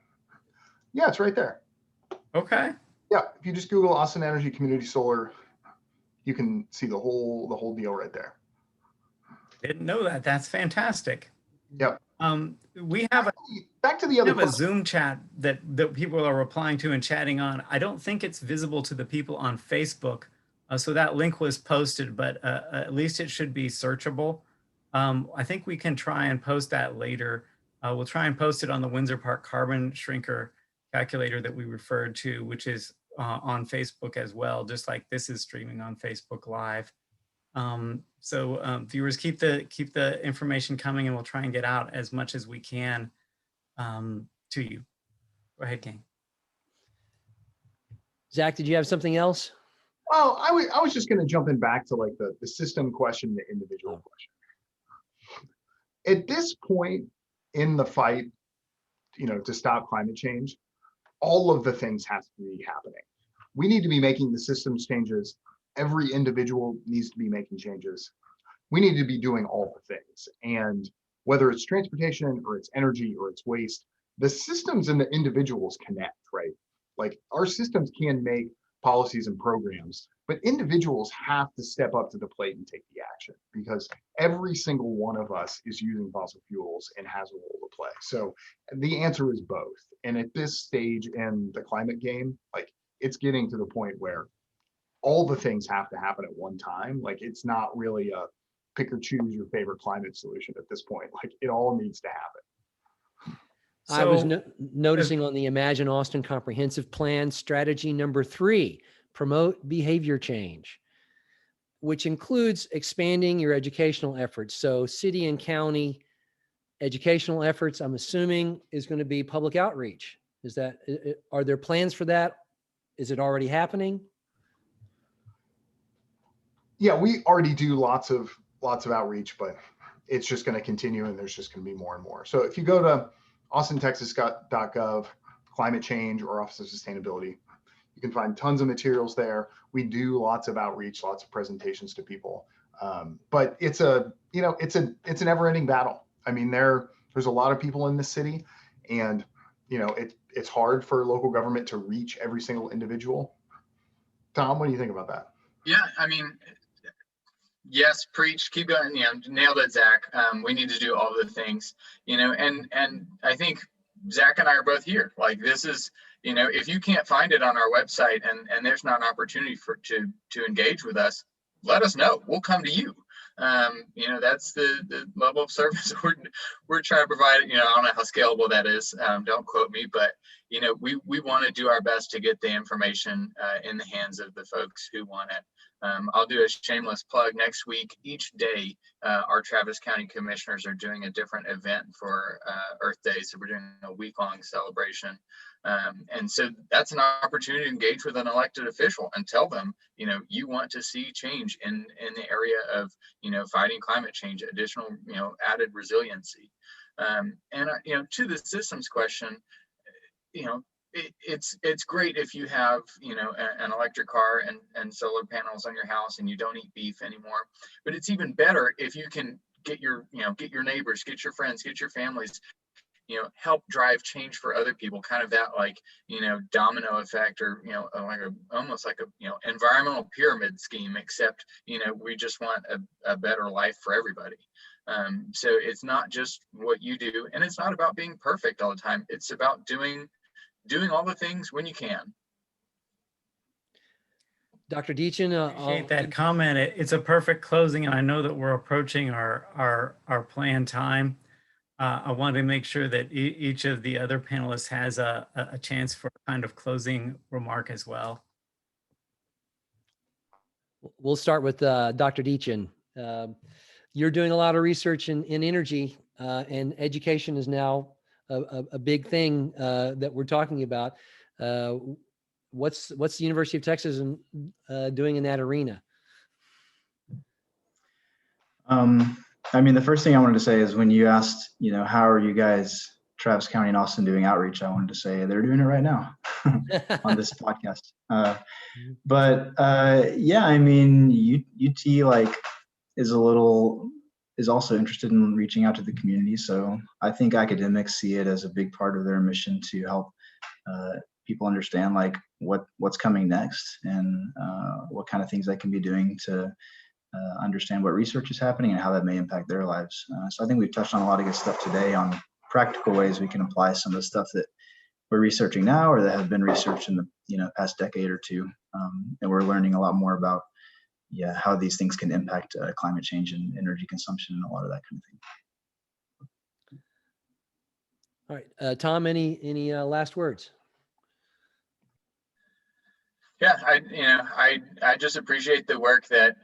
Yeah, it's right there. Okay. Yeah, if you just Google Austin Energy Community Solar, you can see the whole deal right there. Didn't know that. That's fantastic. Yep. We have back to the other a Zoom chat that people are replying to and chatting on. I don't think it's visible to the people on Facebook. So that link was posted, but at least it should be searchable. I think we can try and post that later. We'll try and post it on the Windsor Park Carbon Shrinker calculator that we referred to, which is on Facebook as well, just like this is streaming on Facebook Live. So viewers, keep the information coming, and we'll try and get out as much as we can to you. Go ahead, King. Zach, did you have something else? Well, I was just going to jump in back to like the system question, the individual question. At this point in the fight, to stop climate change, all of the things have to be happening. We need to be making the systems changes. Every individual needs to be making changes. We need to be doing all the things. And whether it's transportation or it's energy or it's waste, the systems and the individuals connect, right? Like our systems can make policies and programs, but individuals have to step up to the plate and take the action, because every single one of us is using fossil fuels and has a role to play. So the answer is both. And at this stage in the climate game, like it's getting to the point where all the things have to happen at one time. Like it's not really a pick or choose your favorite climate solution at this point. Like it all needs to happen. I was So, noticing on the Imagine Austin Comprehensive Plan, strategy number 3, promote behavior change, which includes expanding your educational efforts. So city and county educational efforts, I'm assuming, is going to be public outreach. Are there plans for that? Is it already happening? Yeah, we already do lots of outreach, but it's just going to continue, and there's just going to be more and more. So if you go to austintexas.gov, climate change or Office of Sustainability, you can find tons of materials there. We do lots of outreach, lots of presentations to people. But it's a never-ending battle. I mean, there's a lot of people in this city, and it's hard for local government to reach every single individual. Tom, what do you think about that? Yeah, I mean, yes, preach, keep going, nailed it, Zach. We need to do all the things, and I think Zach and I are both here. Like this is, if you can't find it on our website and there's not an opportunity to engage with us, let us know. We'll come to you. That's the level of service we're trying to provide. I don't know how scalable that is. Don't quote me, but we want to do our best to get the information in the hands of the folks who want it. I'll do a shameless plug. Next week, each day, our Travis County commissioners are doing a different event for Earth Day. So we're doing a week-long celebration. And so that's an opportunity to engage with an elected official and tell them, you want to see change in the area of, fighting climate change, additional, added resiliency. To the systems question, it's great if you have an electric car and solar panels on your house and you don't eat beef anymore, but it's even better if you can get your neighbors, get your friends, get your families, help drive change for other people, kind of that domino effect, or almost like a environmental pyramid scheme, except we just want a better life for everybody. So it's not just what you do, and it's not about being perfect all the time. It's about doing all the things when you can. Dr. Deetjen, appreciate that comment. It's a perfect closing, and I know that we're approaching our planned time. I want to make sure that each of the other panelists has a chance for a kind of closing remark as well. We'll start with Dr. Deetjen. You're doing a lot of research in energy, and education is now a big thing that we're talking about. What's the University of Texas doing in that arena? I mean, the first thing I wanted to say is when you asked, how are you guys, Travis County and Austin, doing outreach? I wanted to say they're doing it right now on this podcast. Yeah, I mean, UT is also interested in reaching out to the community. So I think academics see it as a big part of their mission to help people understand what's coming next and what kind of things they can be doing to understand what research is happening and how that may impact their lives. So I think we've touched on a lot of good stuff today on practical ways we can apply some of the stuff that we're researching now or that have been researched in the past decade or two. And we're learning a lot more about how these things can impact climate change and energy consumption and a lot of that kind of thing. All right, Tom, any last words? Yeah, I just appreciate the work that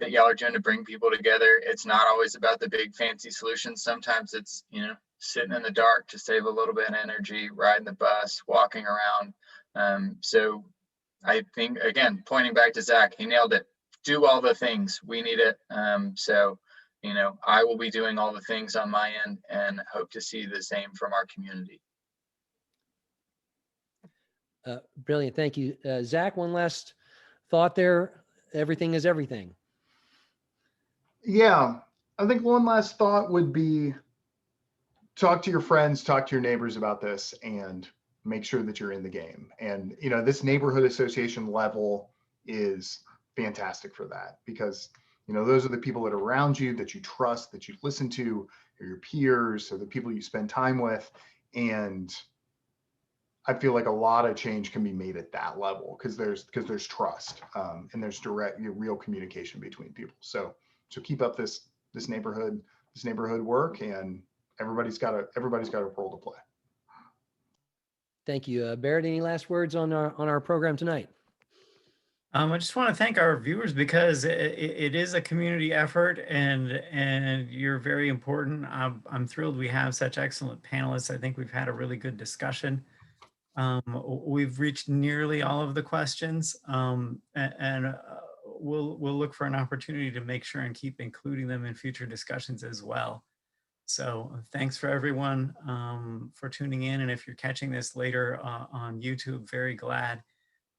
y'all are doing to bring people together. It's not always about the big fancy solutions. Sometimes it's sitting in the dark to save a little bit of energy, riding the bus, walking around. So I think, again, pointing back to Zach, he nailed it. Do all the things. We need it. So you know, I will be doing all the things on my end and hope to see the same from our community. Brilliant. Thank you. Zach, one last thought there. Everything is everything. Yeah, I think one last thought would be talk to your friends, talk to your neighbors about this, and make sure that you're in the game. And, you know, this neighborhood association level is fantastic for that because, you know, those are the people that are around you, that you trust, that you listen to, or your peers, or the people you spend time with. And I feel like a lot of change can be made at that level because there's trust, and there's direct, real communication between people. So keep up this neighborhood work, and everybody's got a role to play. Thank you. Barrett, any last words on our program tonight? I just want to thank our viewers because it is a community effort, and you're very important. I'm thrilled we have such excellent panelists. I think we've had a really good discussion. We've reached nearly all of the questions, and we'll look for an opportunity to make sure and keep including them in future discussions as well. So thanks for everyone for tuning in. And if you're catching this later on YouTube, very glad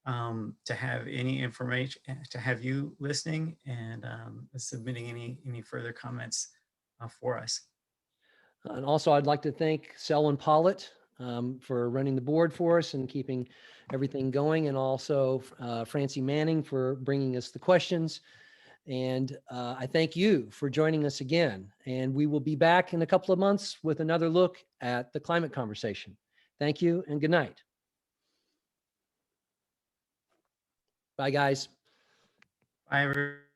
to have any information, to have you listening and submitting any further comments for us. And also, I'd like to thank Selwyn Pollitt for running the board for us and keeping everything going, and also Francie Manning for bringing us the questions. And I thank you for joining us again. And we will be back in a couple of months with another look at the climate conversation. Thank you and good night. Bye, guys. Bye, everyone.